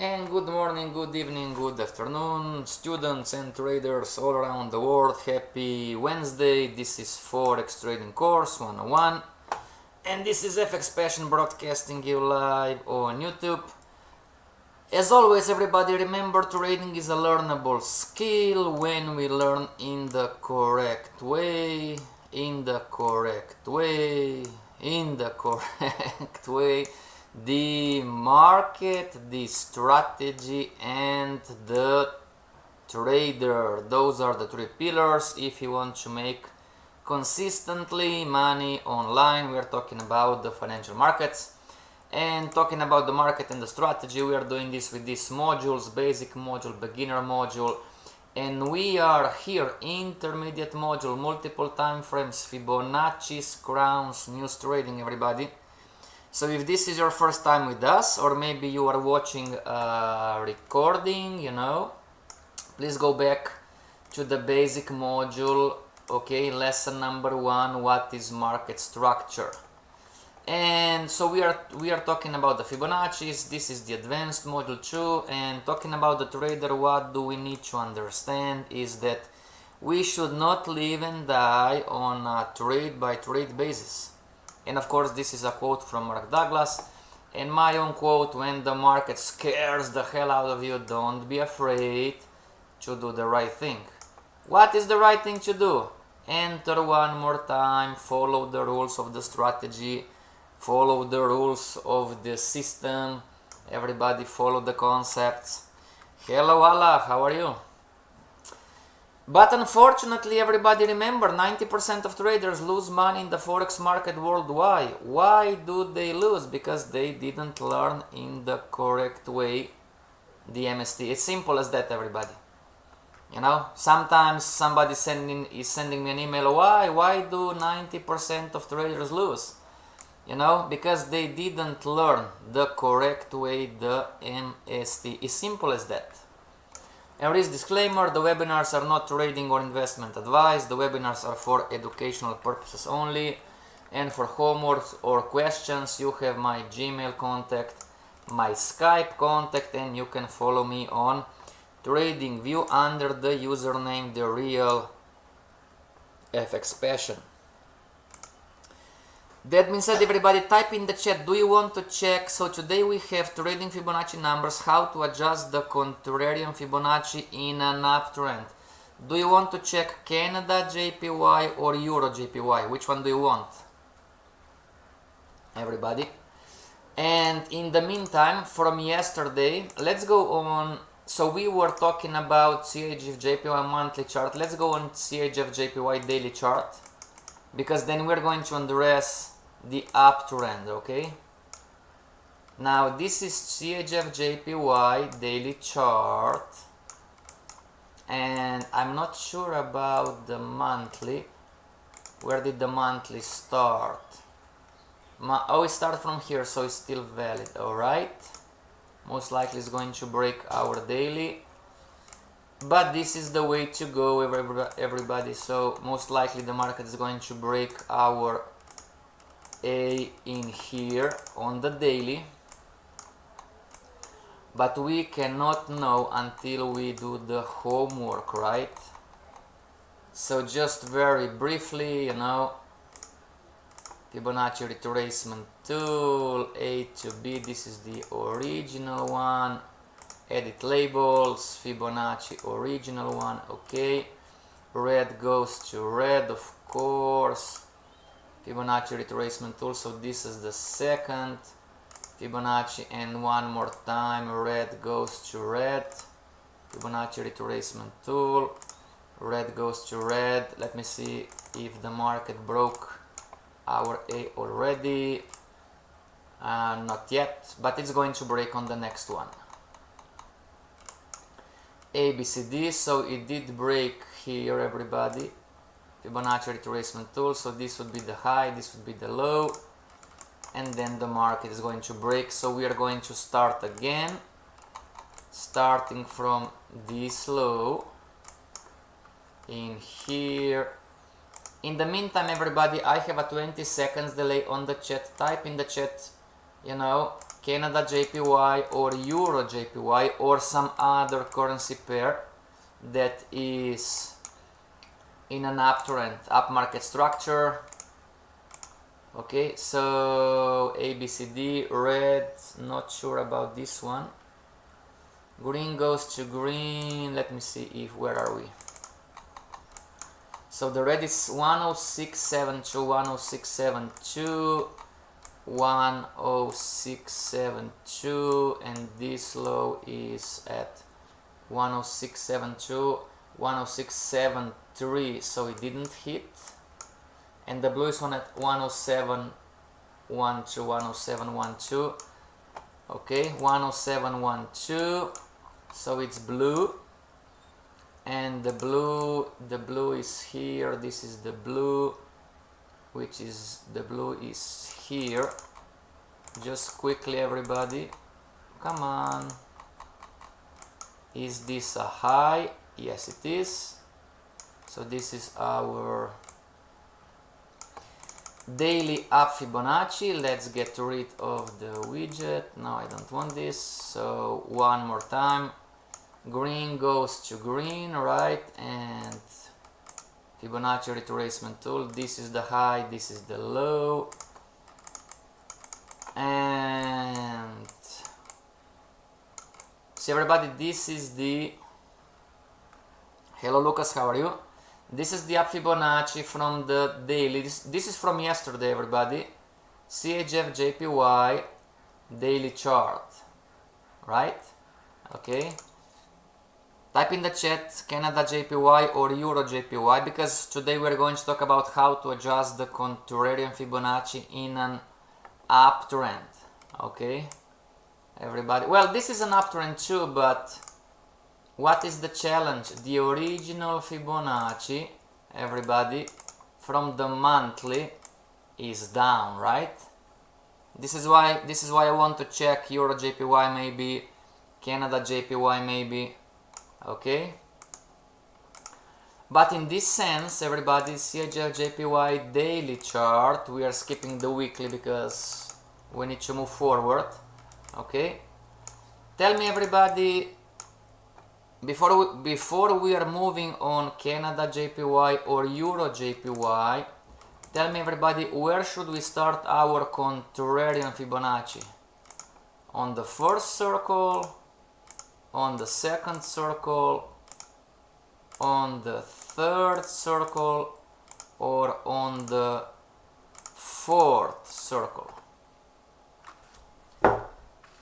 And good morning, good evening, good afternoon, students and traders all around the world. Happy Wednesday. This is Forex Trading Course 101. And this is FXPassion broadcasting you live on YouTube. As always, everybody, remember trading is a learnable skill when we learn in the correct way, the market, the strategy, and the trader. Those are the three pillars if you want to make consistently money online. We are talking about the financial markets and talking about the market and the strategy. We are doing this with these modules: basic module, beginner module, and we are here intermediate module, multiple time frames, Fibonacci's, crowns, news trading, everybody. So if this is your first time with us, or maybe you are watching a recording, please go back to the basic module, okay, lesson number 1, what is market structure. And so we are talking about the Fibonacci's. This is the advanced module 2, and talking about the trader, what do we need to understand is that we should not live and die on a trade by trade basis. And of course, this is a quote from Mark Douglas, and my own quote: when the market scares the hell out of you, don't be afraid to do the right thing. What is the right thing to do? Enter one more time, follow the rules of the strategy, follow the rules of the system. Everybody follow the concepts. Hello Allah, how are you? But unfortunately, everybody, remember, 90% of traders lose money in the Forex market worldwide. Why do they lose? Because they didn't learn in the correct way the MST. It's simple as that, everybody. Sometimes somebody is sending me an email. Why do 90% of traders lose? Because they didn't learn the correct way the MST. It's simple as that. And this disclaimer: the webinars are not trading or investment advice. The webinars are for educational purposes only. And for homework or questions, you have my Gmail contact, my Skype contact, and you can follow me on TradingView under the username The Real FXPassion. That being said, everybody, type in the chat, do you want to check? So today we have trading Fibonacci numbers, how to adjust the Contrarian Fibonacci in an uptrend. Do you want to check Canada JPY or Euro JPY? Which one do you want? Everybody. And in the meantime, from yesterday, let's go on. So we were talking about CHF JPY monthly chart. Let's go on CHF JPY daily chart, because then we're going to address the uptrend, okay? Now this is CHF JPY daily chart, and I'm not sure about the monthly. Where did the monthly start? It started from here, so it's still valid. Alright, most likely it's going to break our daily, but this is the way to go, everybody. So most likely the market is going to break our A in here on the daily, but we cannot know until we do the homework, right? So just very briefly, Fibonacci retracement tool, A to B, this is the original one. Edit labels, Fibonacci original one, okay. Red goes to red, of course. Fibonacci retracement tool, so this is the second Fibonacci, and one more time, red goes to red. Fibonacci retracement tool, red goes to red. Let me see if the market broke our A already. Not yet, but it's going to break on the next one. ABCD, so it did break here, everybody. Fibonacci retracement tool, so this would be the high, this would be the low, and then the market is going to break. So we are going to start again, starting from this low in here. In the meantime, everybody, I have a 20 seconds delay on the chat. Type in the chat, Canada JPY or Euro JPY or some other currency pair that is in an uptrend, up market structure. Okay, so ABCD, red, not sure about this one. Green goes to green. Let me see if, where are we? So the red is 106.72, 106.72, 106.72, and this low is at 106.72, 106.73, so it didn't hit. And the blue is one at 107.12, 107.12. Okay, 107.12. So it's blue, and the blue is here. This is the blue, which is the blue is here. Just quickly, everybody, come on. Is this a high? Yes, it is. So this is our daily up Fibonacci. Let's get rid of the widget. No, I don't want this. So one more time. Green goes to green, right? And Fibonacci retracement tool. This is the high, this is the low. And see, everybody, this is the... Hello Lucas, how are you? This is the up Fibonacci from the daily. This is from yesterday, everybody. CHF JPY daily chart, right? Okay. Type in the chat Canada JPY or Euro JPY, because today we're going to talk about how to adjust the Contrarian Fibonacci in an uptrend. Okay, everybody. Well, this is an uptrend too, but what is the challenge? The original Fibonacci, everybody, from the monthly is down, right? This is why I want to check Euro JPY maybe, Canada JPY maybe. Okay, but in this sense, everybody, CHF JPY daily chart, we are skipping the weekly because we need to move forward. Okay, tell me, everybody, before we are moving on Canada JPY or Euro JPY, tell me, everybody, where should we start our Contrarian Fibonacci? On the first circle, on the second circle, on the third circle, or on the fourth circle?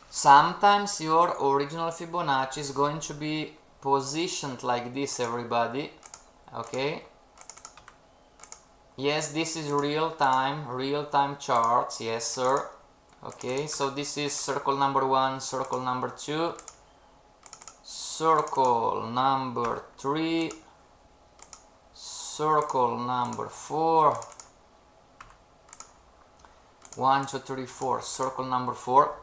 Sometimes your original Fibonacci is going to be positioned like this, everybody. Okay, yes, this is real time charts. Yes, sir. Okay, so this is circle number 1, circle number 2, circle number 3, circle number 4, 1, 2, 3, 4, circle number 4.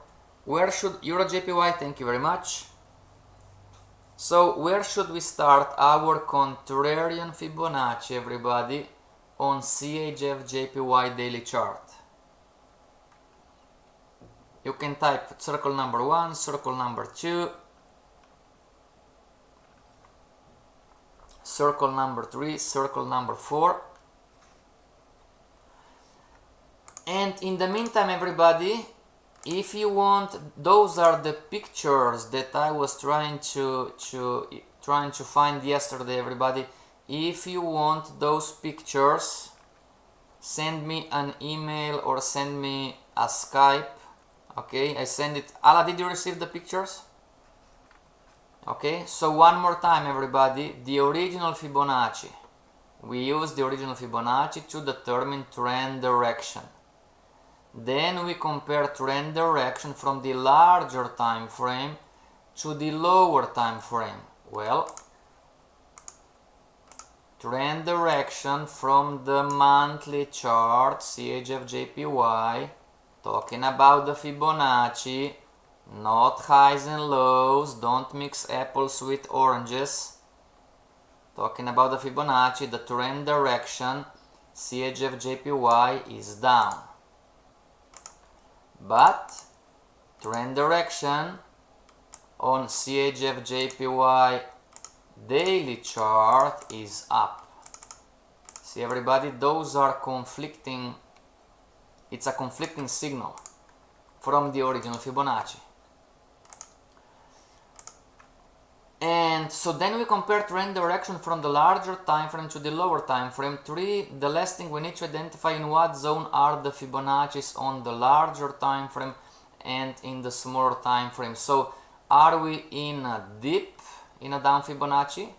Where should Euro JPY? Thank you very much. So where should we start our Contrarian Fibonacci, everybody, on CHF JPY daily chart? You can type circle number 1, circle number 2, circle number 3, circle number 4. And in the meantime, everybody, if you want, those are the pictures that I was trying to find yesterday, everybody. If you want those pictures, send me an email or send me a Skype. Okay, I send it. Ala, did you receive the pictures? Okay, so one more time, everybody, the original Fibonacci. We use the original Fibonacci to determine trend direction. Then we compare trend direction from the larger time frame to the lower time frame. Well, trend direction from the monthly chart, CHF JPY, talking about the Fibonacci, not highs and lows, don't mix apples with oranges. Talking about the Fibonacci, the trend direction, CHF JPY is down. But trend direction on CHF JPY daily chart is up. See everybody, those are conflicting, it's a conflicting signal from the original Fibonacci. And so then we compare trend direction from the larger time frame to the lower time frame. 3, the last thing we need to identify in what zone are the Fibonacci's on the larger time frame and in the smaller time frame. So are we in a dip, in a down Fibonacci?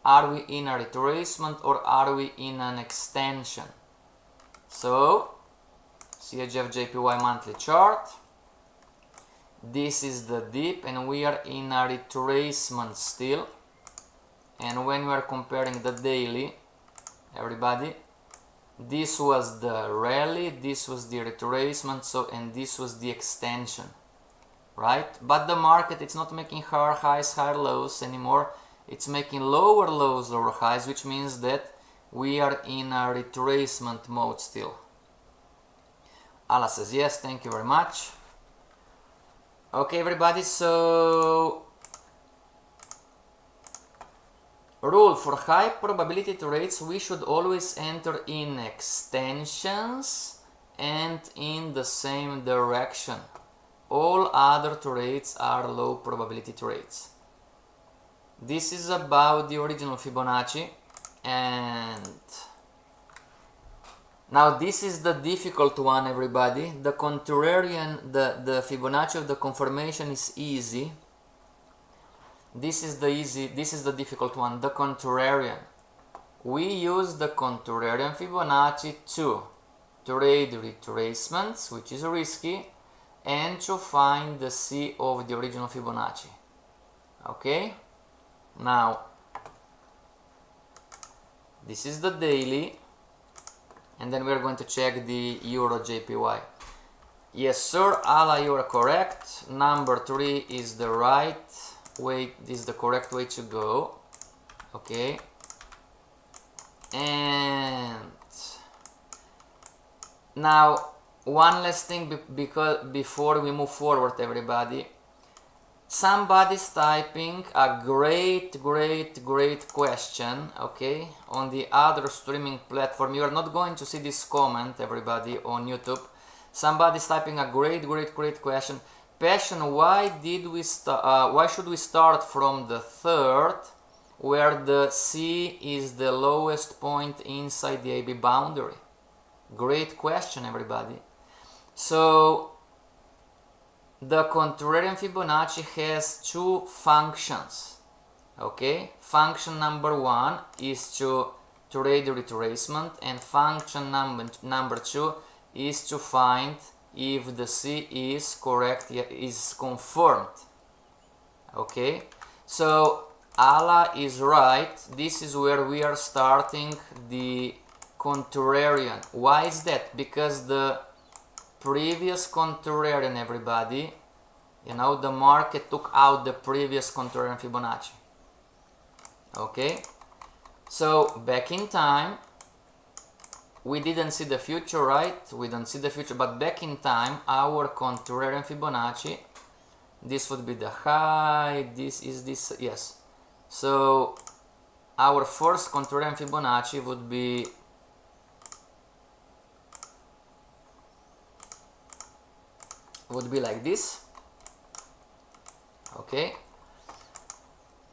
Are we in a retracement, or are we in an extension? So CHF JPY monthly chart, this is the dip and we are in a retracement still. And when we are comparing the daily, everybody, this was the rally, this was the retracement, so, and this was the extension, right? But the market, it's not making higher highs, higher lows anymore. It's making lower lows, lower highs, which means that we are in a retracement mode still. Allah says yes, thank you very much. Okay everybody, so rule: for high probability trades we should always enter in extensions and in the same direction. All other trades are low probability trades. This is about the original Fibonacci, and now this is the difficult one, everybody. The contrarian, the Fibonacci of the confirmation is easy. This is the difficult one, the contrarian. We use the contrarian Fibonacci to trade retracements, which is risky, and to find the C of the original Fibonacci. Okay? Now, this is the daily. And then we are going to check the Euro JPY. Yes, sir, Allah, you are correct. Number 3 is the right way, this is the correct way to go. Okay. And now, one last thing because before we move forward, everybody. Somebody's typing a great question, okay, on the other streaming platform. You are not going to see this comment, everybody, on YouTube. Somebody's typing a great question. Passion, why should we start from the 3rd, where the C is the lowest point inside the AB boundary? Great question, everybody. So the contrarian Fibonacci has 2 functions. Okay, function number 1 is to trade the retracement, and function number 2 is to find if the C is correct, is confirmed. Okay, so Allah is right. This is where we are starting the contrarian. Why is that? Because the previous contrarian, everybody, you know, the market took out the previous contrarian Fibonacci. Okay, so back in time we didn't see the future, right? We don't see the future, but back in time our contrarian Fibonacci, this would be the high, this is this, yes. So our first contrarian Fibonacci would be like this. Okay,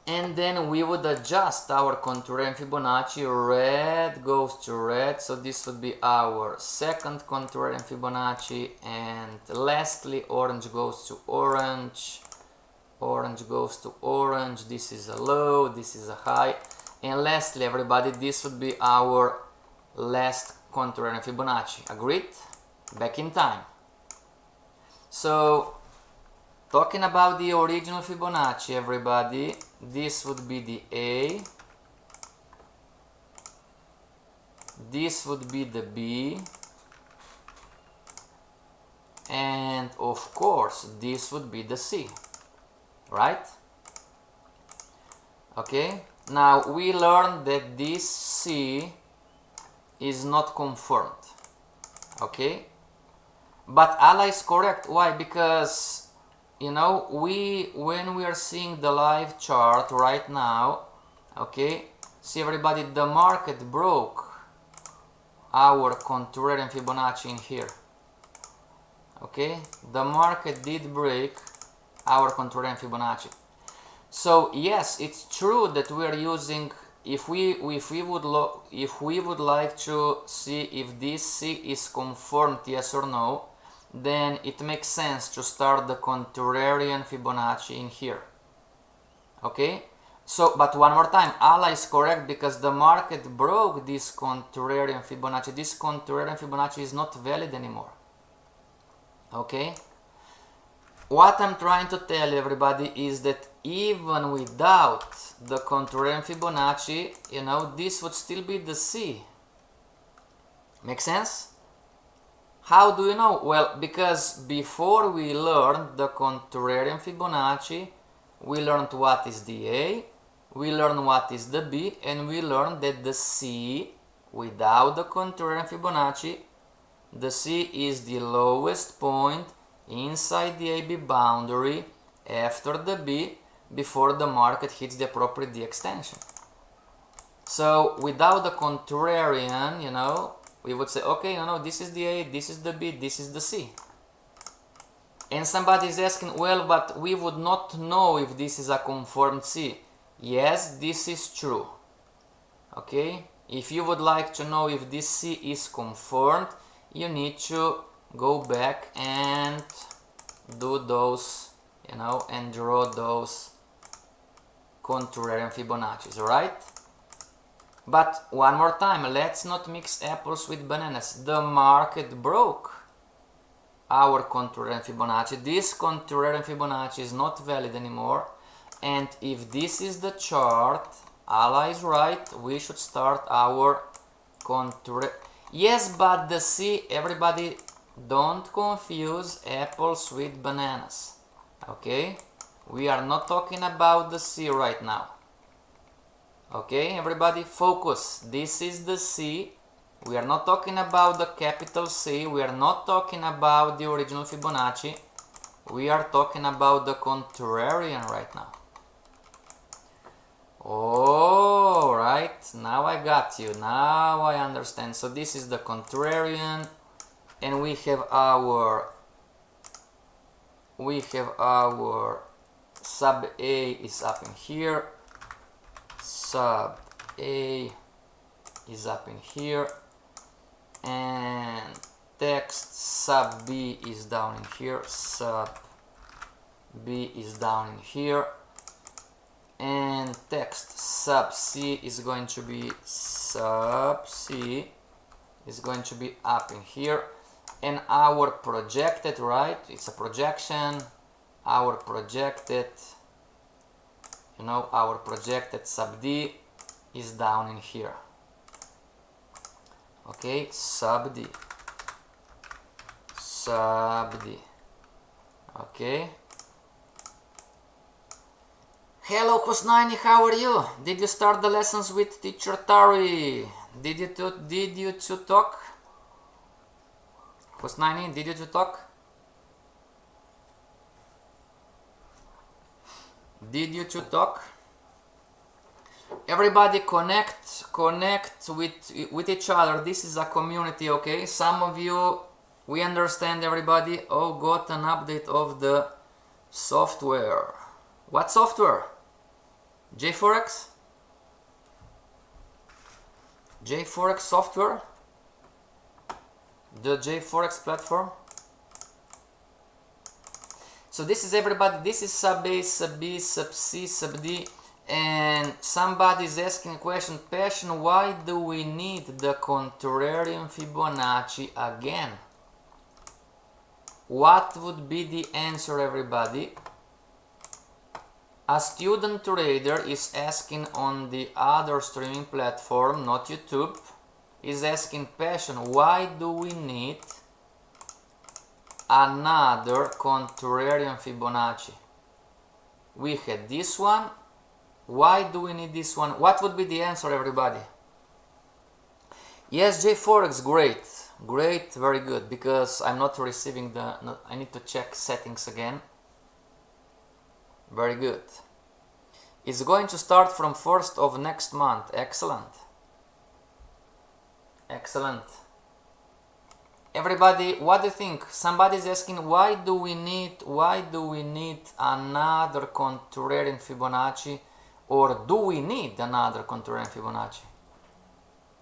and then we would adjust our contrarian Fibonacci. Red goes to red, so this would be our second contrarian Fibonacci, and lastly orange goes to orange, orange goes to orange. This is a low, this is a high, and lastly, everybody, this would be our last contrarian Fibonacci. Agreed? Back in time. So, talking about the original Fibonacci, everybody, this would be the A, this would be the B, and of course, this would be the C, right? Okay, now we learned that this C is not confirmed, okay? But Allah is correct. Why? Because you know, when we are seeing the live chart right now, okay, see everybody, the market broke our Contrarian Fibonacci in here. Okay, the market did break our Contrarian Fibonacci. So yes, it's true that we are using, if we would like to see if this C is confirmed, yes or no, then it makes sense to start the Contrarian Fibonacci in here. Okay, so but one more time, Allah is correct, because the market broke this Contrarian Fibonacci. This Contrarian Fibonacci is not valid anymore. Okay, what I'm trying to tell everybody is that even without the Contrarian Fibonacci, you know, this would still be the C. Make sense? How do you know? Well, because before we learned the Contrarian Fibonacci, we learned what is the A, we learned what is the B, and we learned that the C, without the Contrarian Fibonacci, the C is the lowest point inside the AB boundary after the B, before the market hits the appropriate D extension. So without the contrarian, you know, we would say, okay, you know, this is the A, this is the B, this is the C. And somebody is asking, well, but we would not know if this is a confirmed C. Yes, this is true. Okay, if you would like to know if this C is confirmed, you need to go back and do those, you know, and draw those Contrarian Fibonacci's, right? But one more time, let's not mix apples with bananas. The market broke our Contrarian Fibonacci. This Contrarian Fibonacci is not valid anymore, and if this is the chart, Allah is right, we should start our Contrarian. Yes, but the C, everybody, don't confuse apples with bananas. Okay, we are not talking about the C right now. Okay, everybody, focus. This is the C. We are not talking about the capital C. We are not talking about the original Fibonacci. We are talking about the contrarian right now. Oh, right, now I got you. Now I understand. So this is the contrarian, and we have our sub A is up in here, sub A is up in here, and text sub B is down in here, sub B is down in here, and text sub C is going to be up in here, and our projected, right, it's a projection, our projected, you know, our projected sub D is down in here. Okay, sub D, okay. Hello Husnaini, how are you? Did you start the lessons with teacher Tari? Did you two talk? Husnaini, did you two talk? Did you two talk? Everybody connect with each other. This is a community, okay? Some of you, we understand everybody. Oh, got an update of the software. What software? JForex? JForex software? The JForex platform? So this is everybody, this is sub A, sub B, sub C, sub D, and somebody is asking a question, Passion, why do we need the contrarian Fibonacci again? What would be the answer, everybody? A student trader is asking on the other streaming platform, not YouTube, is asking, Passion, why do we need another contrarian Fibonacci? We had this one. Why do we need this one? What would be the answer, everybody? Yes, JForex, great, very good, because I'm not receiving I need to check settings again. Very good. It's going to start from 1st of next month. Excellent. Excellent. Everybody, what do you think? Somebody's asking, why do we need another Contrarian Fibonacci, or do we need another Contrarian Fibonacci?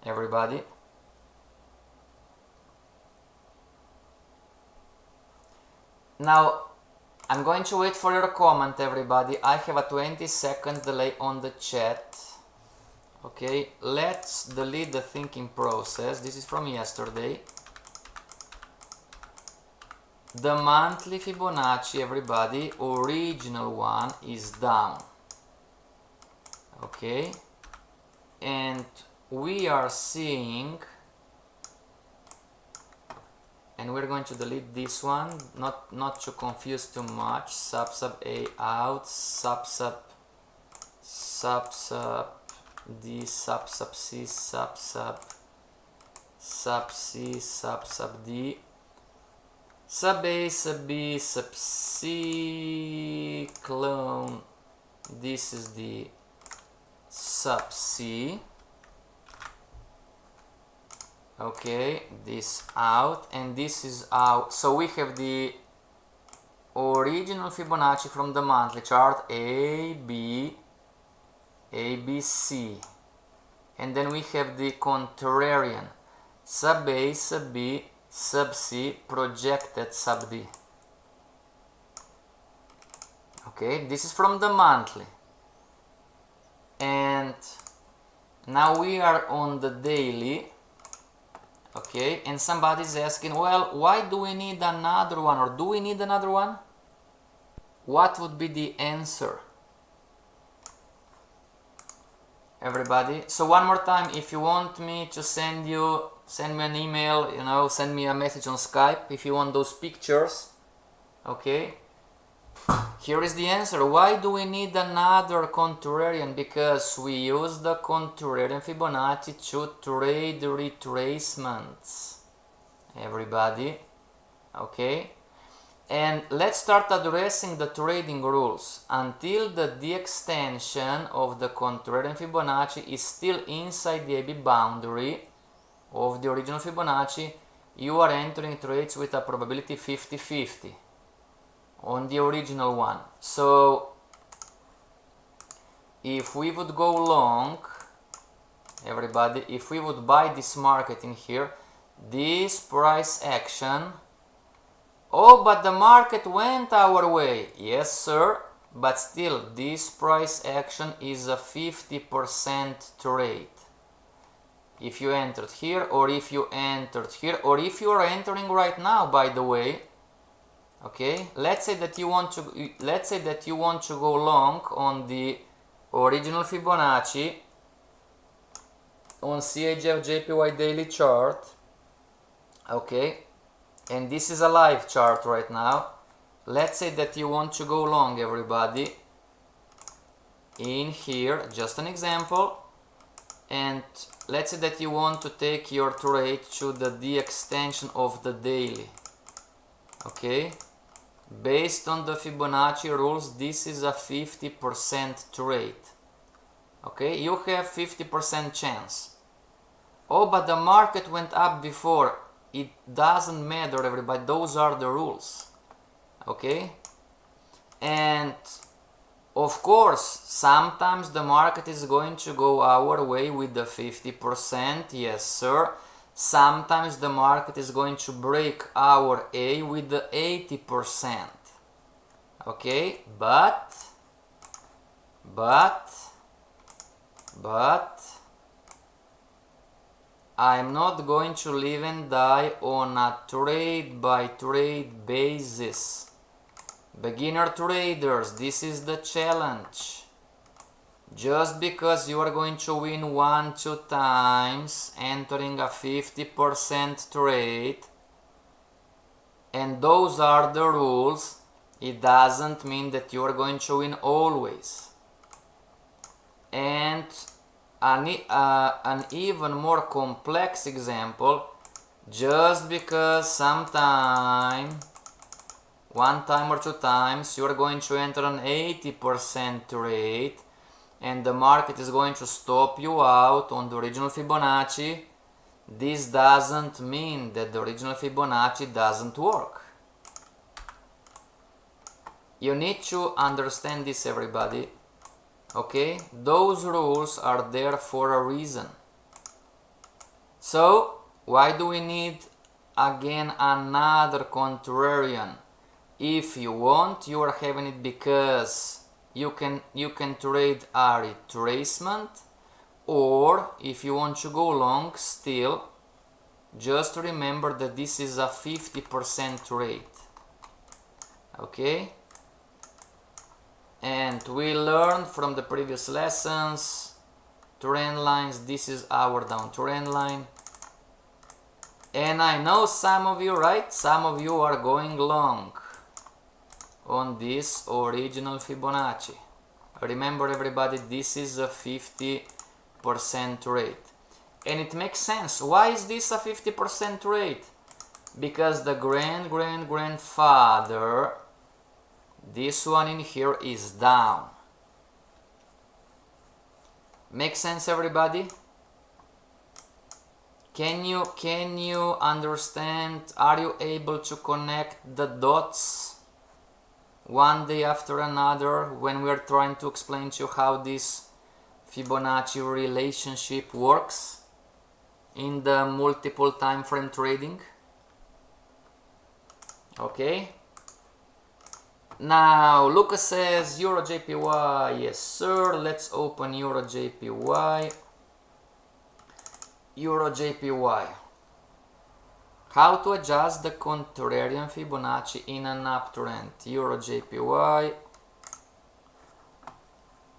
Everybody. Now, I'm going to wait for your comment, everybody. I have a 20-second delay on the chat. Okay, let's delete the thinking process. This is from yesterday. The monthly Fibonacci, everybody, original one, is down. Okay, and we are seeing, and we're going to delete this one, not to confuse too much. Sub A out, sub D, sub C, sub C, sub D, sub A, sub B, sub C, clone. This is the sub C. Okay, this out, and this is out. So we have the original Fibonacci from the monthly chart, A, B, C, and then we have the contrarian, sub A, sub B, sub C, projected sub D. Okay, this is from the monthly. And now we are on the daily. Okay, and somebody's asking, well, why do we need another one, or do we need another one? What would be the answer, everybody? So one more time, if you want me to send me an email, send me a message on Skype if you want those pictures. Okay, here is the answer. Why do we need another contrarian? Because we use the contrarian Fibonacci to trade retracements, everybody. Okay, and let's start addressing the trading rules. Until the extension of the contrarian Fibonacci is still inside the AB boundary of the original Fibonacci, you are entering trades with a probability 50-50 on the original one. So if we would go long, everybody, if we would buy this market in here, this price action, oh, but the market went our way. Yes, sir, but still this price action is a 50% trade. If you entered here, or if you entered here, or if you are entering right now, by the way. Okay, let's say that you want to go long on the original Fibonacci on CHF JPY daily chart. Okay, and this is a live chart right now. Let's say that you want to go long, everybody, in here, just an example, and let's say that you want to take your trade to the extension of the daily. Okay, based on the Fibonacci rules, this is a 50% trade. Okay, you have 50% chance. Oh, but the market went up before. It doesn't matter, everybody. Those are the rules. Okay, and of course, sometimes the market is going to go our way with the 50%. Yes, sir. Sometimes the market is going to break our A with the 80%. Okay, but I'm not going to live and die on a trade by trade basis. Beginner traders, this is the challenge. Just because you are going to win 1-2 times entering a 50% trade, and those are the rules, it doesn't mean that you are going to win always. And an even more complex example, just because sometime one time or two times, you are going to enter an 80% trade and the market is going to stop you out on the original Fibonacci, this doesn't mean that the original Fibonacci doesn't work. You need to understand this, everybody. Okay? Those rules are there for a reason. So, why do we need again another contrarian? If you want, you are having it because you can trade a retracement, or if you want to go long still, just remember that this is a 50% trade. Okay? And we learned from the previous lessons, trend lines, this is our downtrend line. And I know some of you, right? Some of you are going long on this original Fibonacci. Remember, everybody, this is a 50% rate. And it makes sense. Why is this a 50% rate? Because the grandfather, this one in here, is down. Make sense, everybody? Can you understand? Are you able to connect the dots one day after another when we are trying to explain to you how this Fibonacci relationship works in the multiple time frame trading? Okay. Now Lucas says Euro JPY. Yes sir, let's open Euro JPY. Euro JPY. How to adjust the contrarian Fibonacci in an uptrend. Euro JPY.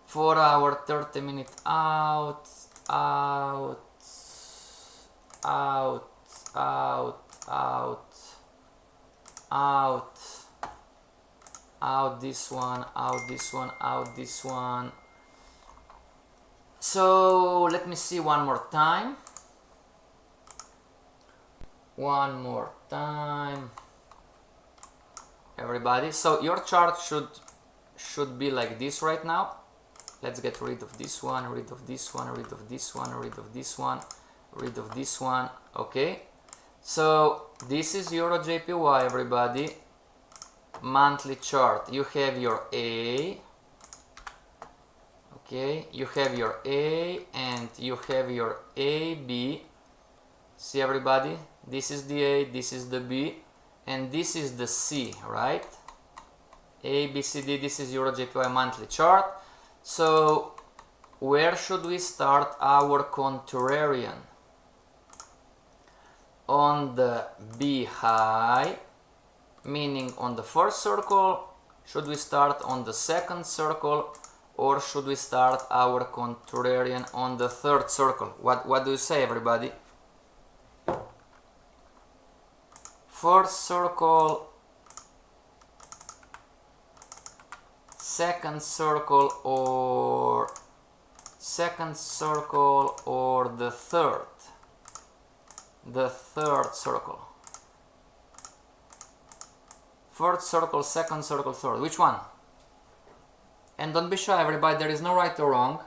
4 hour 30-minute out, out, out, out, out, out, out this one, out this one, out this one. So let me see one more time. One more time, everybody. So your chart should be like this right now. Let's get rid of this one, rid of this one, rid of this one, rid of this one, rid of this one. Okay, so this is Euro JPY, everybody. Monthly chart. You have your A. Okay, you have your A and you have your AB. See, everybody? This is the A, this is the B, and this is the C, right? A, B, C, D, this is Euro JPY monthly chart. So, where should we start our contrarian? On the B high, meaning on the first circle. Should we start on the second circle, or should we start our contrarian on the third circle? What do you say, everybody? First circle, second circle, or the third? The third circle. First circle, second circle, third. Which one? And don't be shy, everybody, there is no right or wrong.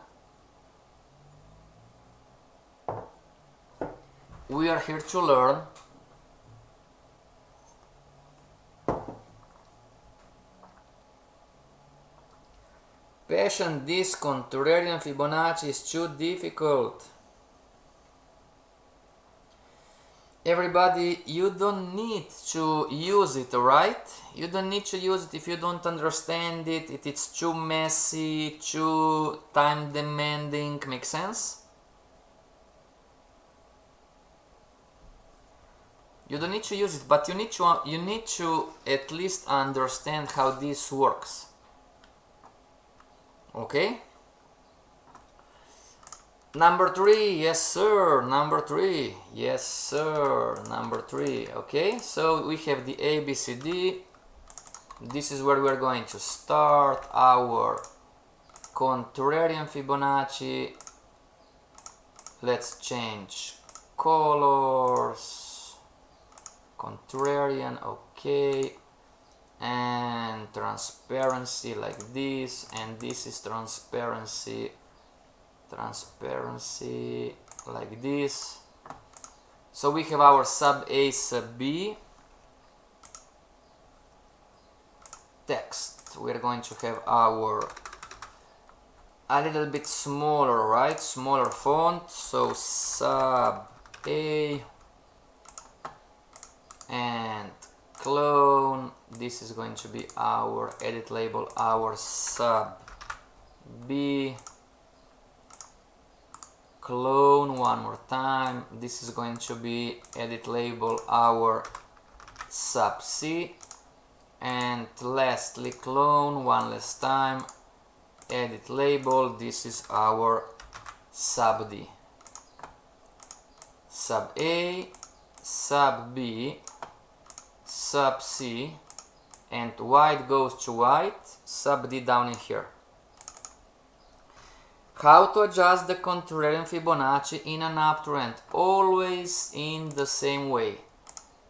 We are here to learn. Passion, this contrarian Fibonacci is too difficult. Everybody, you don't need to use it, right? You don't need to use it if you don't understand it, if it's too messy, too time demanding. Make sense? You don't need to use it, but you need to at least understand how this works. Okay? Number 3, yes sir, number 3, yes sir, number 3. Okay, so we have the A, B, C, D. This is where we are going to start our contrarian Fibonacci. Let's change colors. Contrarian, okay. and transparency like this, and this is transparency like this. So we have our sub A, sub B. Text, we're going to have our a little bit smaller, right? Smaller font, so sub A and clone. This is going to be our edit label, our sub B. Clone one more time. This is going to be edit label, our sub C. And lastly, clone one last time, edit label. This is our sub D. Sub A, sub B, sub C, and white goes to white, sub D down in here. How to adjust the contrarian Fibonacci in an uptrend? Always in the same way.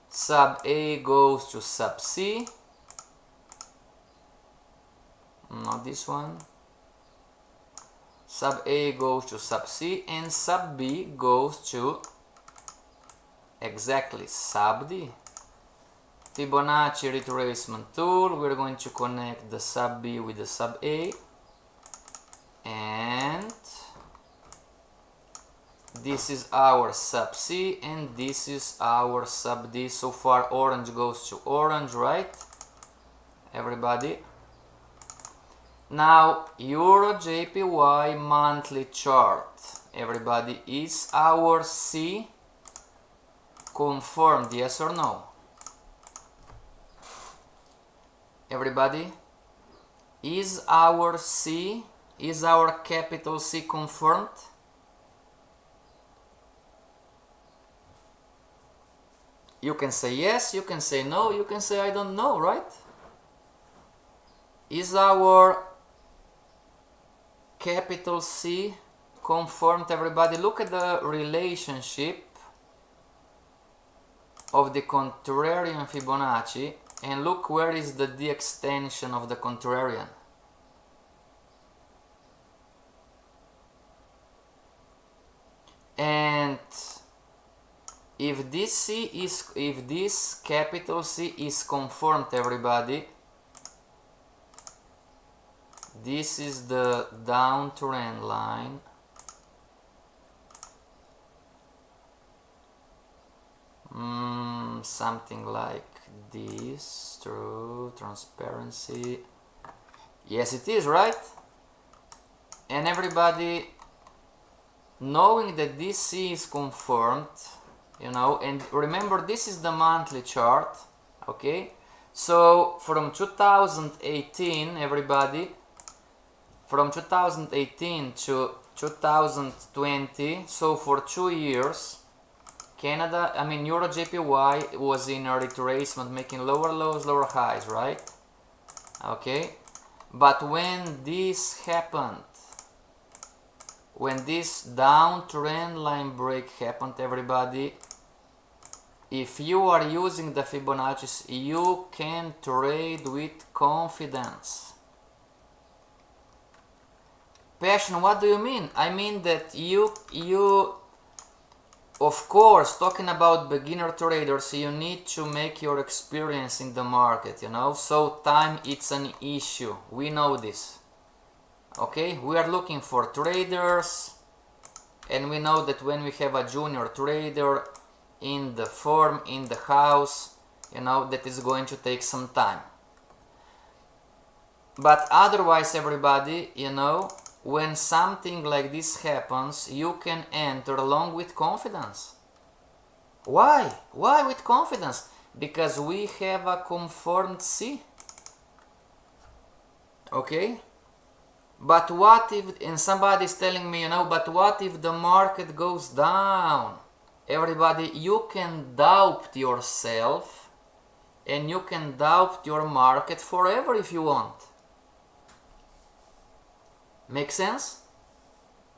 Sub A goes to sub C, not this one. Sub A goes to sub C, and sub B goes to exactly sub D. Fibonacci retracement tool, we're going to connect the sub B with the sub A, and this is our sub C and this is our sub D. So far orange goes to orange, right, everybody? Now Euro JPY monthly chart, everybody, is our C confirmed, yes or no? Everybody, is our C, is our capital C confirmed? You can say yes, you can say no, you can say I don't know, right? Is our capital C confirmed, everybody? Look at the relationship of the contrarian Fibonacci and look where is the D extension of the contrarian. And if this C is, if this capital C is confirmed, everybody, this is the downtrend line. Something like this, true, transparency. Yes, it is, right? And everybody, knowing that this C is confirmed, you know, and remember this is the monthly chart, okay? So from 2018, everybody, from 2018 to 2020, so for 2 years, Canada, I mean Euro JPY was in a retracement, making lower lows, lower highs, right? Okay, but when this happened, when this downtrend line break happened, everybody, if you are using the Fibonacci, you can trade with confidence. Passion, what do you mean? I mean that you of course, talking about beginner traders, you need to make your experience in the market, you know, so time it's an issue, we know this, okay? We are looking for traders, and we know that when we have a junior trader in the firm, in the house, you know, that is going to take some time. But otherwise, everybody, you know, when something like this happens, you can enter along with confidence. Why? Why with confidence? Because we have a confirmed C. Okay? But what if, and somebody is telling me, you know, but what if the market goes down? Everybody, you can doubt yourself and you can doubt your market forever if you want. Make sense?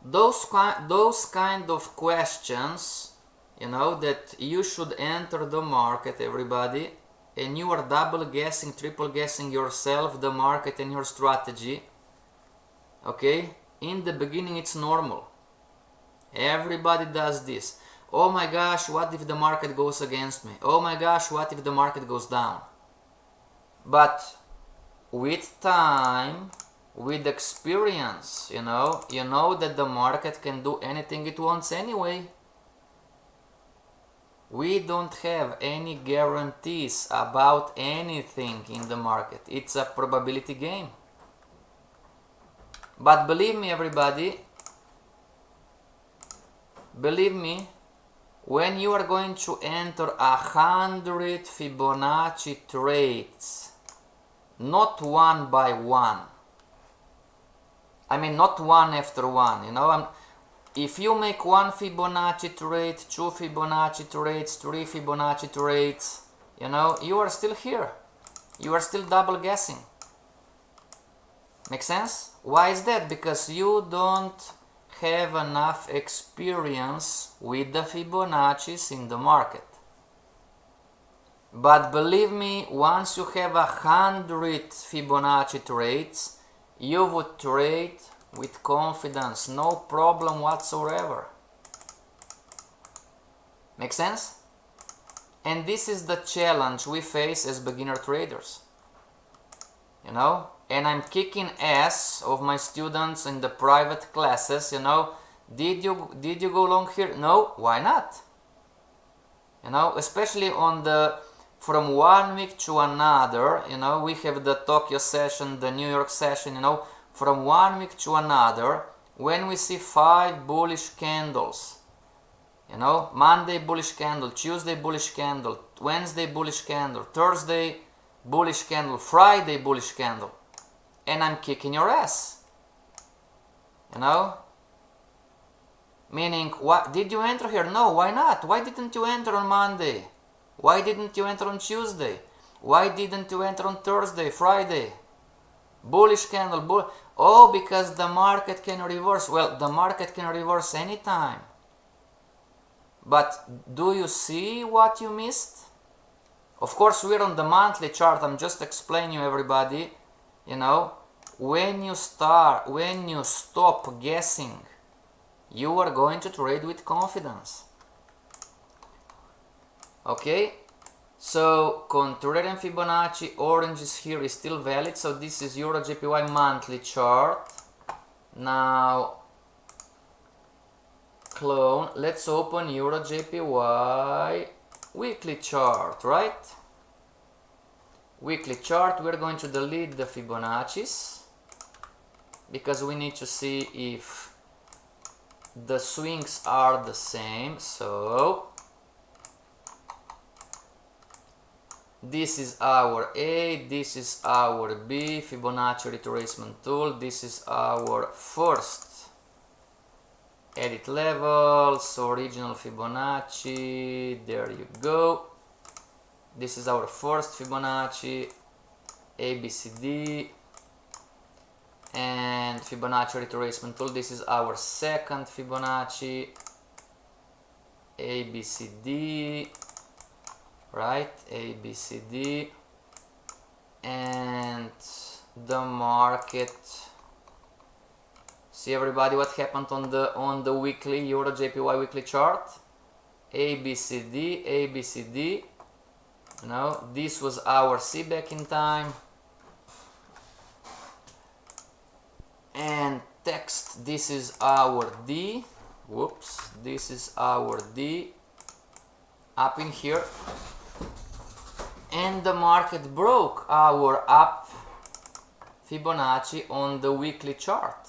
Those kind of questions, you know, that you should enter the market, everybody, and you are double guessing, triple guessing yourself, the market and your strategy, okay, in the beginning it's normal. Everybody does this. Oh my gosh, what if the market goes against me? Oh my gosh, what if the market goes down? But with time, with experience, you know that the market can do anything it wants anyway. We don't have any guarantees about anything in the market. It's a probability game. But believe me, everybody, believe me, when you are going to enter 100 Fibonacci trades, not one by one, I mean not one after one, you know, if you make one Fibonacci trade, two Fibonacci trades, three Fibonacci trades, you know, you are still here. You are still double guessing. Make sense? Why is that? Because you don't have enough experience with the Fibonaccis in the market. But believe me, once you have 100 Fibonacci trades, you would trade with confidence, no problem whatsoever. Make sense? And this is the challenge we face as beginner traders. You know? And I'm kicking ass of my students in the private classes, you know. Did you go long here? No, why not? You know, especially on the from one week to another, you know, we have the Tokyo session, the New York session, you know, from one week to another, when we see 5 bullish candles, you know, Monday bullish candle, Tuesday bullish candle, Wednesday bullish candle, Thursday bullish candle, Friday bullish candle, and I'm kicking your ass, you know, meaning, what, did you enter here? No, why not? Why didn't you enter on Monday? Why didn't you enter on Tuesday? Why didn't you enter on Thursday, Friday? Bullish candle, oh, because the market can reverse. Well, the market can reverse anytime. But do you see what you missed? Of course, we're on the monthly chart. I'm just explaining you, everybody. You know, when you stop guessing, you are going to trade with confidence. Okay? So, Contrarian Fibonacci, orange is here, is still valid. So this is Euro JPY monthly chart. Now, clone. Let's open Euro JPY weekly chart, right? Weekly chart. We're going to delete the Fibonaccis because we need to see if the swings are the same. So this is our A, this is our B, Fibonacci retracement tool. This is our first edit levels, original Fibonacci, there you go. This is our first Fibonacci, ABCD, and Fibonacci retracement tool. This is our second Fibonacci, ABCD, right, ABCD, and the market. See, everybody, what happened on the weekly Euro JPY weekly chart? ABCD, ABCD. You know, this was our C back in time, and text, this is our D. Whoops, this is our D up in here. And the market broke our up Fibonacci on the weekly chart.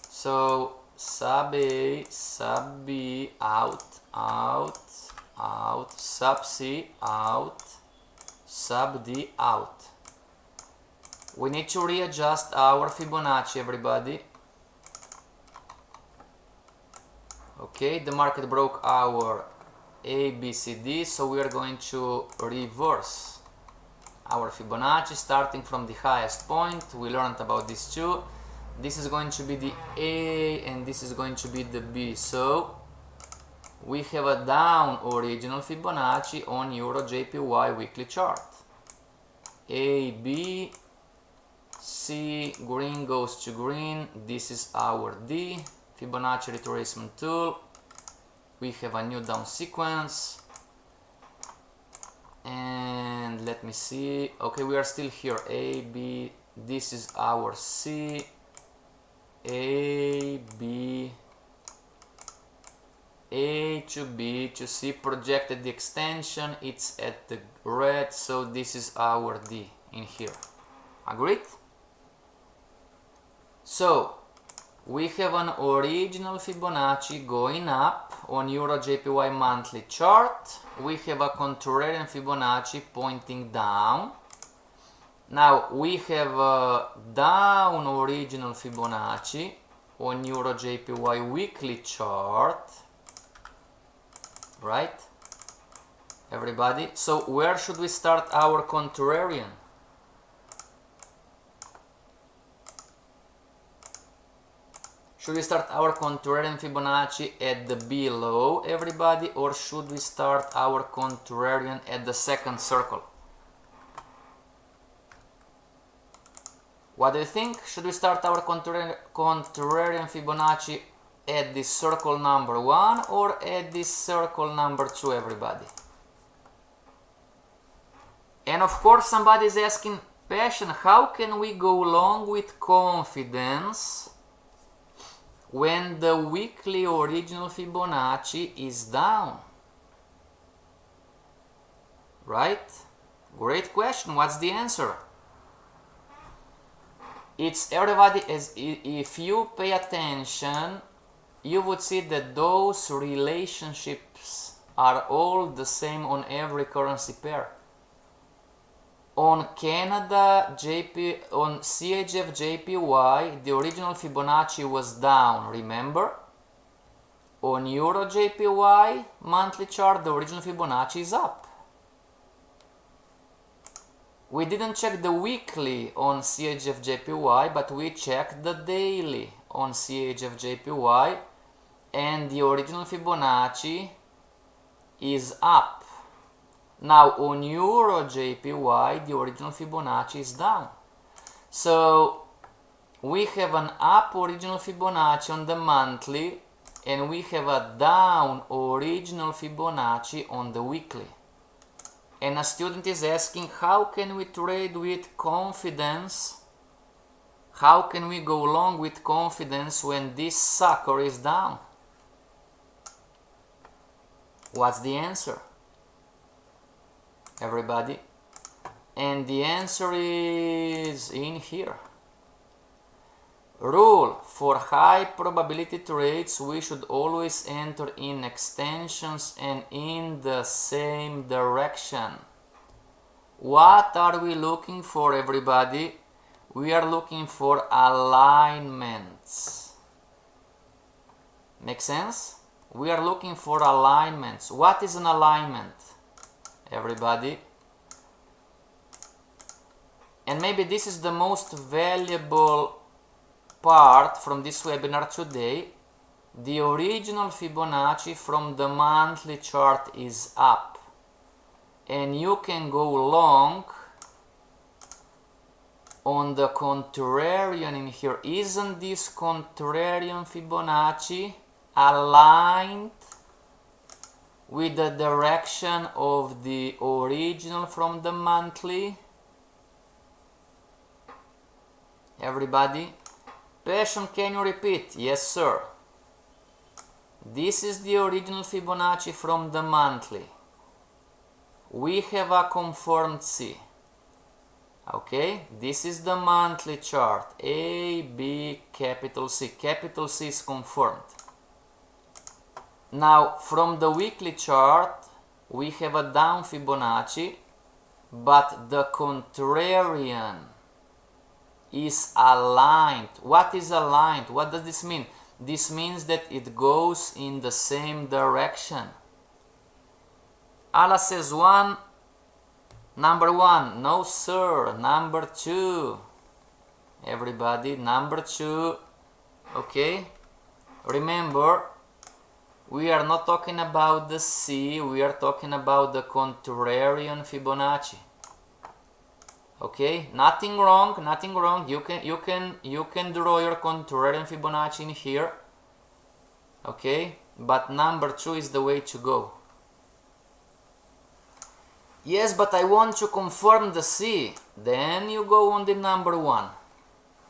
So sub A, sub B, out, out, out, sub C, out, sub D, out. We need to readjust our Fibonacci, everybody. Okay, the market broke our ABCD, so we are going to reverse our Fibonacci starting from the highest point. We learned about this too. This is going to be the A and this is going to be the B. So we have a down original Fibonacci on Euro JPY weekly chart. A, B, C, green goes to green. This is our D, Fibonacci retracement tool. We have a new down sequence. And let me see. Okay, we are still here. A, B, this is our C. A, B, A to B to C, projected the extension, it's at the red, so this is our D in here. Agreed? So we have an original Fibonacci going up on Euro JPY monthly chart. We have a contrarian Fibonacci pointing down. Now we have a down original Fibonacci on Euro JPY weekly chart. Right, everybody? So where should we start our contrarian? Should we start our contrarian Fibonacci at the below, everybody, or should we start our contrarian at the second circle? What do you think? Should we start our contrarian Fibonacci at this circle number 1 or at this circle number 2, everybody? And of course somebody is asking, Passion, how can we go long with confidence when the weekly original Fibonacci is down? Right? Great question. What's the answer? It's everybody, as if you pay attention, you would see that those relationships are all the same on every currency pair. On Canada JP, on CHF JPY, the original Fibonacci was down, remember? On Euro JPY monthly chart, the original Fibonacci is up. We didn't check the weekly on CHF JPY, but we checked the daily on CHF JPY, and the original Fibonacci is up. Now on Euro JPY, the original Fibonacci is down. So we have an up original Fibonacci on the monthly, and we have a down original Fibonacci on the weekly. And a student is asking, how can we trade with confidence? How can we go long with confidence when this sucker is down? What's the answer, everybody? And the answer is in here. Rule: for high probability trades, we should always enter in extensions and in the same direction. What are we looking for, everybody? We are looking for alignments. Make sense? We are looking for alignments. What is an alignment, everybody? And maybe this is the most valuable part from this webinar today. The original Fibonacci from the monthly chart is up, and you can go long on the contrarian in here. Isn't this contrarian Fibonacci aligned with the direction of the original from the monthly? Everybody? Passion, can you repeat? Yes, sir. This is the original Fibonacci from the monthly. We have a confirmed C. Okay, this is the monthly chart. A, B, capital C. Capital C is confirmed. Now, from the weekly chart, we have a down Fibonacci, but the contrarian is aligned. What is aligned? What does this mean? This means that it goes in the same direction. Ala says number one. No, sir. Number two. Everybody, number two. Okay. Remember, We are not talking about the C, we are talking about the contrarian Fibonacci. Okay, nothing wrong, nothing wrong. You can draw your contrarian Fibonacci in here. Okay, but number 2 is the way to go. Yes, but I want to confirm the C. Then you go on the number 1.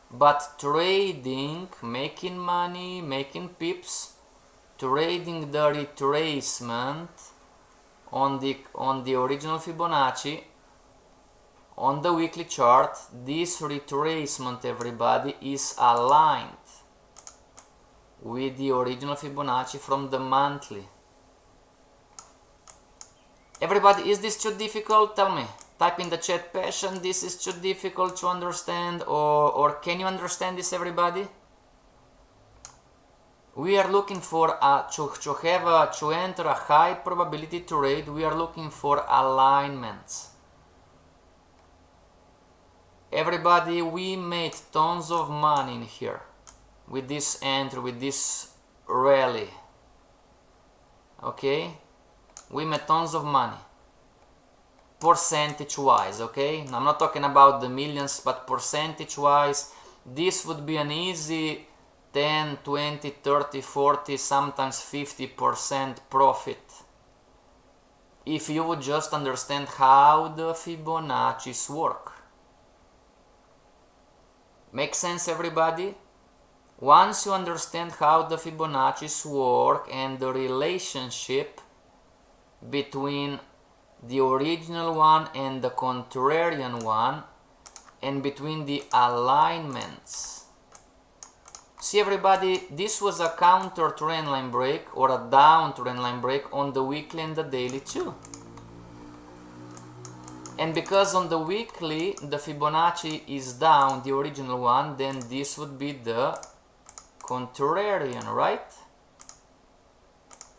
But trading, making money, making pips, trading the retracement on the original Fibonacci, on the weekly chart, this retracement, everybody, is aligned with the original Fibonacci from the monthly. Everybody, is this too difficult? Tell me. Type in the chat, passion, this is too difficult to understand, or can you understand this, everybody? We are looking for to enter a high probability trade. We are looking for alignments. Everybody, we made tons of money in here with this entry, with this rally. Okay, we made tons of money, percentage wise. Okay, now, I'm not talking about the millions, but percentage wise, this would be an easy 10, 20, 30, 40, sometimes 50% profit if you would just understand how the Fibonacci's work. Make sense, everybody? Once you understand how the Fibonacci's work and the relationship between the original one and the contrarian one, and between the alignments. See, everybody, this was a counter trend line break or a down trend line break on the weekly and the daily too. And because on the weekly the Fibonacci is down, the original one, then this would be the contrarian, right?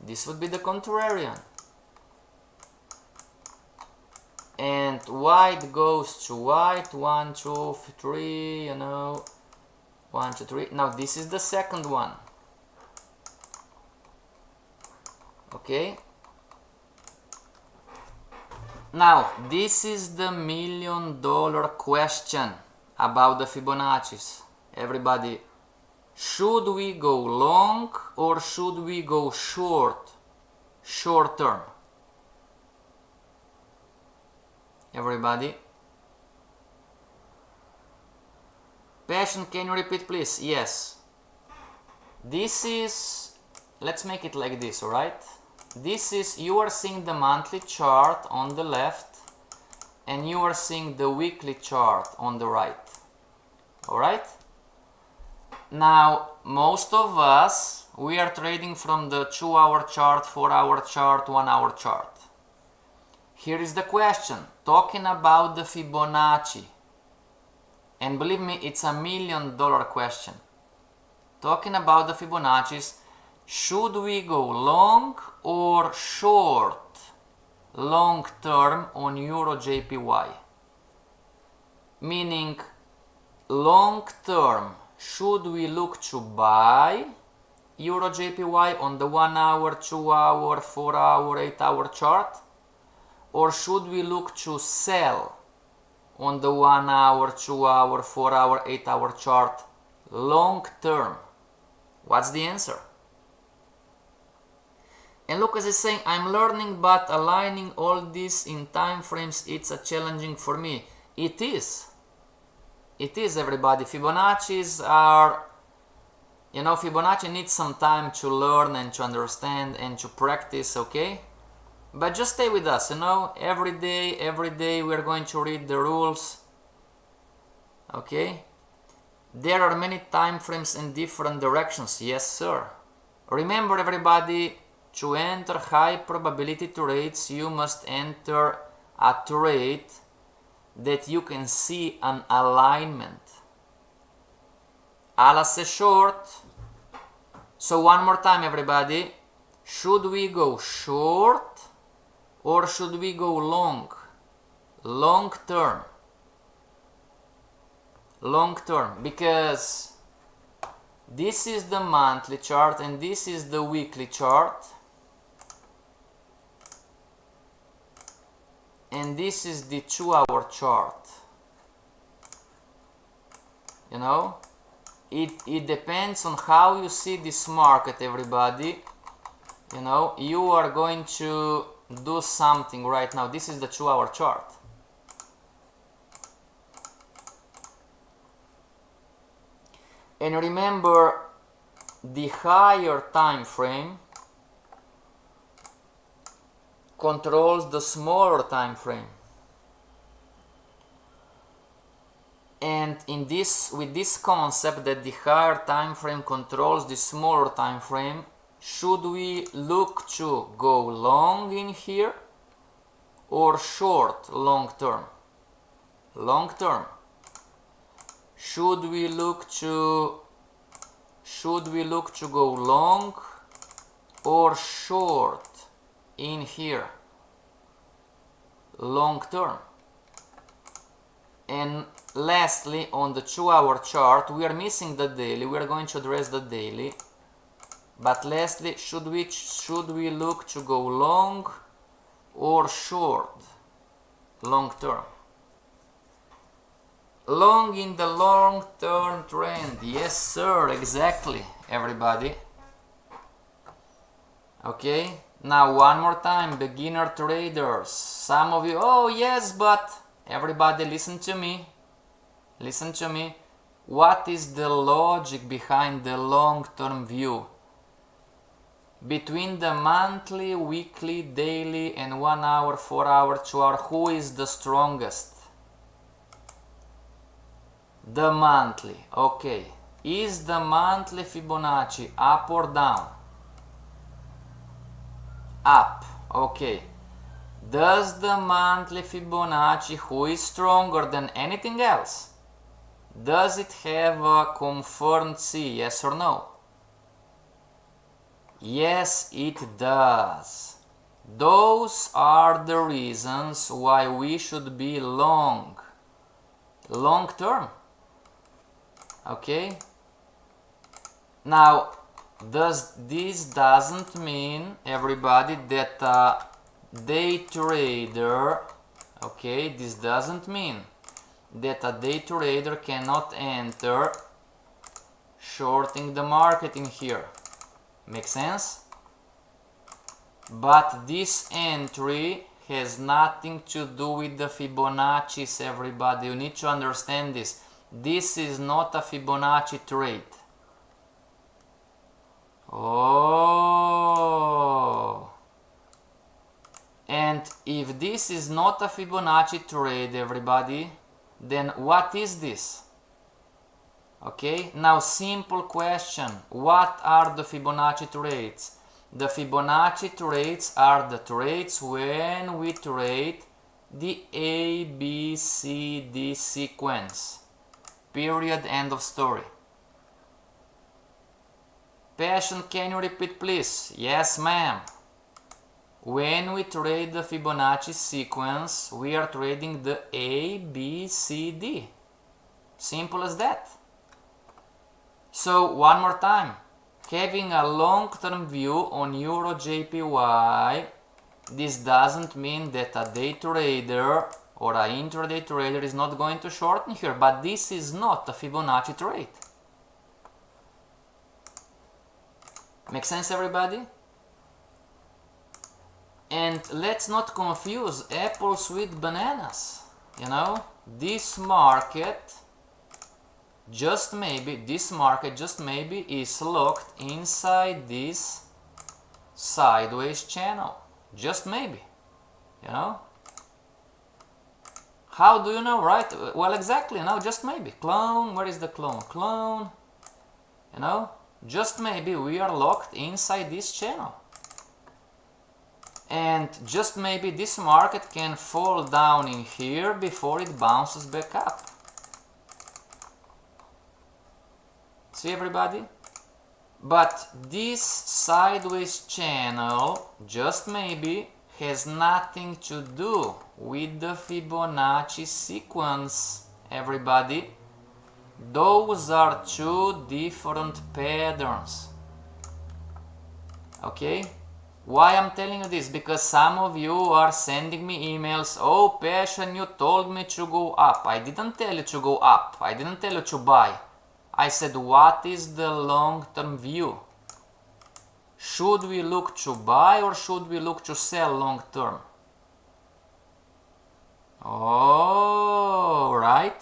This would be the contrarian. And white goes to white, 1, 2, 3, you know, 1, 2, 3. Now this is the second one. Okay. Now, this is the $1 million question about the Fibonacci's. Everybody, should we go long or should we go short term? Everybody? Passion, can you repeat, please? Yes. This is, let's make it like this, alright? This is, you are seeing the monthly chart on the left and you are seeing the weekly chart on the right. Alright? Now, most of us, we are trading from the 2-hour chart, 4-hour chart, 1-hour chart. Here is the question, talking about the Fibonacci. And believe me, it's $1 million question. Talking about the Fibonacci's, should we go long or short long term on Euro JPY? Meaning, long term, should we look to buy Euro JPY on the 1-hour, 2-hour, 4-hour, 8-hour chart? Or should we look to sell on the 1-hour, 2-hour, 4-hour, 8-hour chart long term? What's the answer? And Lucas is saying, I'm learning, but aligning all this in time frames, it's a challenging for me. It is. It is, everybody. Fibonacci's are, you know, Fibonacci needs some time to learn and to understand and to practice, okay? But just stay with us, you know, every day we're going to read the rules, okay? There are many time frames in different directions, yes sir. Remember, everybody, to enter high probability trades, you must enter a trade that you can see an alignment. Alas a short. So one more time, everybody, should we go short or should we go long? Long term. Long term, because This is the monthly chart and this is the weekly chart. And this is the 2-hour chart. You know, it depends on how you see this market, everybody. You know, you are going to do something right now. This is the 2-hour chart. And remember, the higher time frame controls the smaller time frame. And in this, with this concept that the higher time frame controls the smaller time frame, should we look to go long in here or short long term? Long term. Should we look to go long or short in here? Long term. And lastly, on the 2-hour chart, we are missing the daily. We are going to address the daily. But lastly, should we look to go long or short? Long term. Long in the long term trend. Yes, sir, exactly, everybody. Okay, now one more time, beginner traders. Some of you, oh yes, but everybody listen to me. Listen to me. What is the logic behind the long-term view? Between the monthly, weekly, daily, and 1 hour, 4 hour, 2 hour, who is the strongest? The monthly. Okay. Is the monthly Fibonacci up or down? Up. Okay. Does the monthly Fibonacci, who is stronger than anything else, does it have a confirmed C? Yes or no? Yes, it does. Those are the reasons why we should be long. Long term. Okay? Now, this doesn't mean, everybody, that a day trader, okay, this doesn't mean that a day trader cannot enter shorting the market in here. Make sense? But this entry has nothing to do with the Fibonacci's, everybody. You need to understand this. This is not a Fibonacci trade. Oh. And if this is not a Fibonacci trade, everybody, then what is this? Okay, now simple question. What are the Fibonacci trades? The Fibonacci trades are the trades when we trade the A, B, C, D sequence. Period, end of story. Passion, can you repeat please? Yes, ma'am. When we trade the Fibonacci sequence, we are trading the A, B, C, D. Simple as that. So, one more time. Having a long-term view on Euro JPY, this doesn't mean that a day trader or an intraday trader is not going to shorten here, but this is not a Fibonacci trade. Make sense, everybody? And let's not confuse apples with bananas. You know, this market just maybe is locked inside this sideways channel. Just maybe, you know. How do you know, right? Well, exactly, you know, just maybe. Clone, where is the clone? Clone, you know, just maybe we are locked inside this channel. And just maybe this market can fall down in here before it bounces back up. See, everybody? But this sideways channel, just maybe, has nothing to do with the Fibonacci sequence, everybody. Those are two different patterns. Okay? Why I'm telling you this? Because some of you are sending me emails. Oh, Passion, you told me to go up. I didn't tell you to go up. I didn't tell you to buy. I said, what is the long-term view? Should we look to buy or should we look to sell long-term? Oh, right.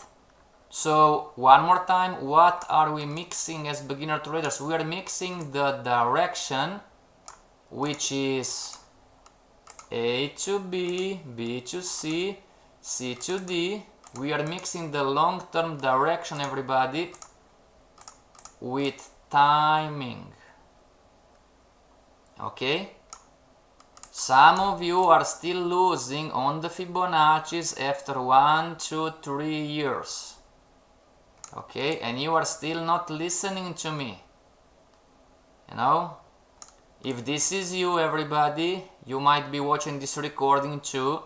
So, one more time, what are we mixing as beginner traders? We are mixing the direction, which is A to B, B to C, C to D. We are mixing the long-term direction, everybody, with timing. Okay? Some of you are still losing on the Fibonacci's after 1, 2, 3 years. Okay? And you are still not listening to me. You know? If this is you, everybody, you might be watching this recording too.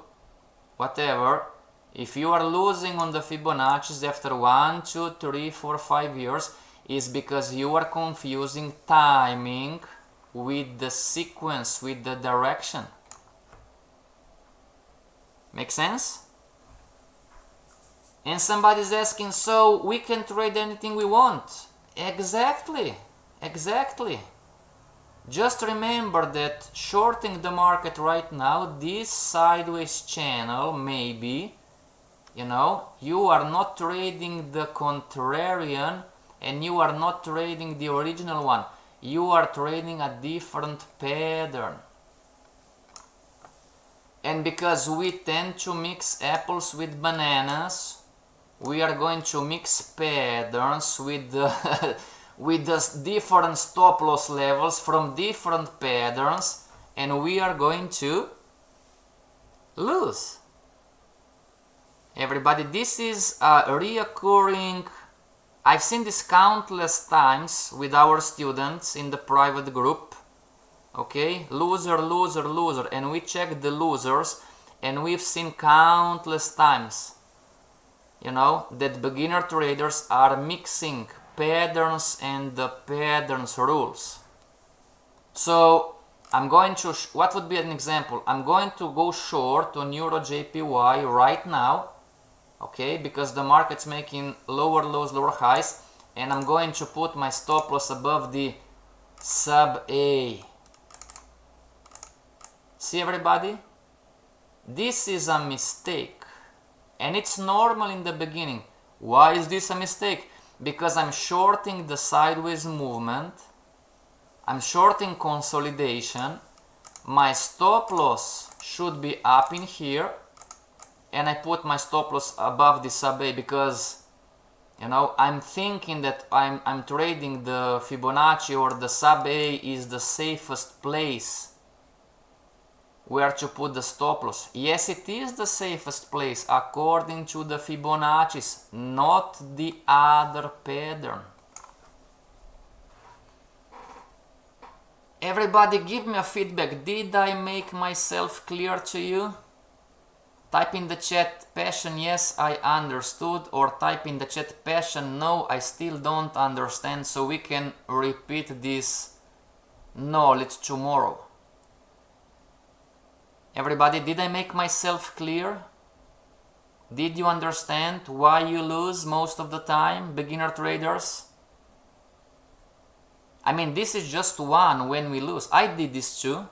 Whatever. If you are losing on the Fibonacci's after 1, 2, 3, 4, 5 years, is because you are confusing timing with the sequence, with the direction. Make sense? And somebody's asking, so we can trade anything we want. Exactly, exactly. Just remember that shorting the market right now, this sideways channel, maybe, you know, you are not trading the contrarian and you are not trading the original one. You are trading a different pattern. And because we tend to mix apples with bananas, we are going to mix patterns with the with the different stop loss levels from different patterns, and we are going to lose. Everybody, this is a reoccurring. I've seen this countless times with our students in the private group. Okay, loser, loser, loser, and we check the losers, and we've seen countless times, you know, that beginner traders are mixing patterns and the patterns rules. So I'm going to, what would be an example? I'm going to go short on Euro JPY right now, okay, because the market's making lower lows, lower highs, and I'm going to put my stop loss above the sub A. See, everybody? This is a mistake, and it's normal in the beginning. Why is this a mistake? Because I'm shorting the sideways movement, I'm shorting consolidation, my stop loss should be up in here, and I put my stop loss above the sub A because, you know, I'm thinking that I'm trading the Fibonacci or the sub A is the safest place where to put the stop loss. Yes, it is the safest place according to the Fibonacci's, not the other pattern. Everybody give me a feedback. Did I make myself clear to you? Type in the chat, Passion, yes, I understood, or type in the chat, Passion, no, I still don't understand, so we can repeat this knowledge tomorrow. Everybody, did I make myself clear? Did you understand why you lose most of the time, beginner traders? I mean, this is just one when we lose. I did this too.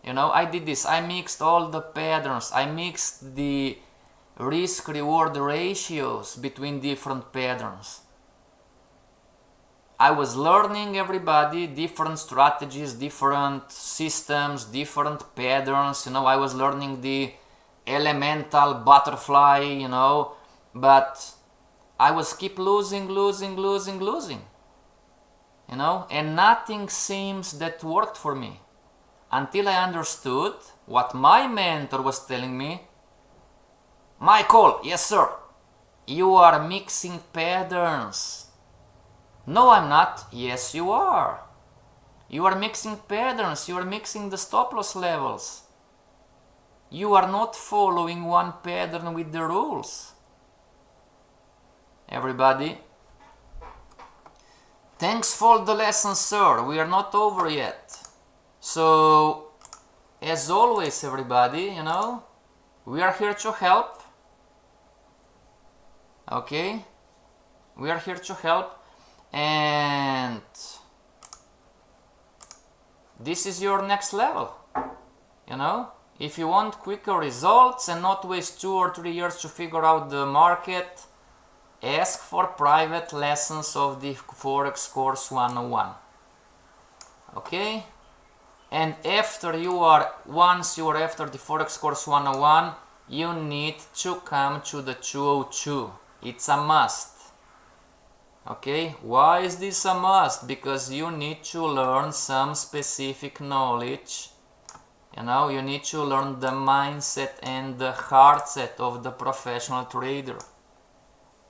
You know, I did this. I mixed all the patterns. I mixed the risk-reward ratios between different patterns. I was learning, everybody, different strategies, different systems, different patterns. You know, I was learning the elemental butterfly, you know, but I was keep losing, you know, and nothing seems that worked for me until I understood what my mentor was telling me. Michael, yes sir, you are mixing patterns. No, I'm not. Yes, you are. You are mixing patterns. You are mixing the stop loss levels. You are not following one pattern with the rules. Everybody, Thanks for the lesson, sir. We are not over yet. So, as always, everybody, you know, we are here to help. Okay? We are here to help. And this is your next level. You know? If you want quicker results and not waste 2 or 3 years to figure out the market, ask for private lessons of the Forex course 101. Okay? And once you are after the Forex course 101, you need to come to the 202. It's a must. Okay? Why is this a must? Because you need to learn some specific knowledge. You know, you need to learn the mindset and the heart set of the professional trader.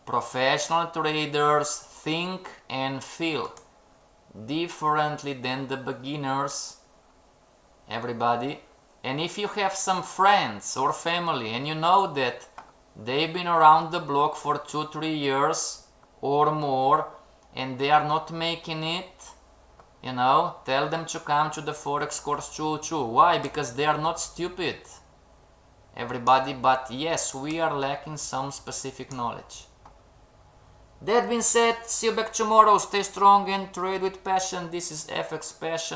Professional traders think and feel differently than the beginners, everybody. And if you have some friends or family and you know that they've been around the block for 2-3 years or more and they are not making it, you know, tell them to come to the Forex course 202. Why? Because they are not stupid, everybody, but yes, we are lacking some specific knowledge. That being said, see you back tomorrow. Stay strong and trade with passion. This is FXPassion.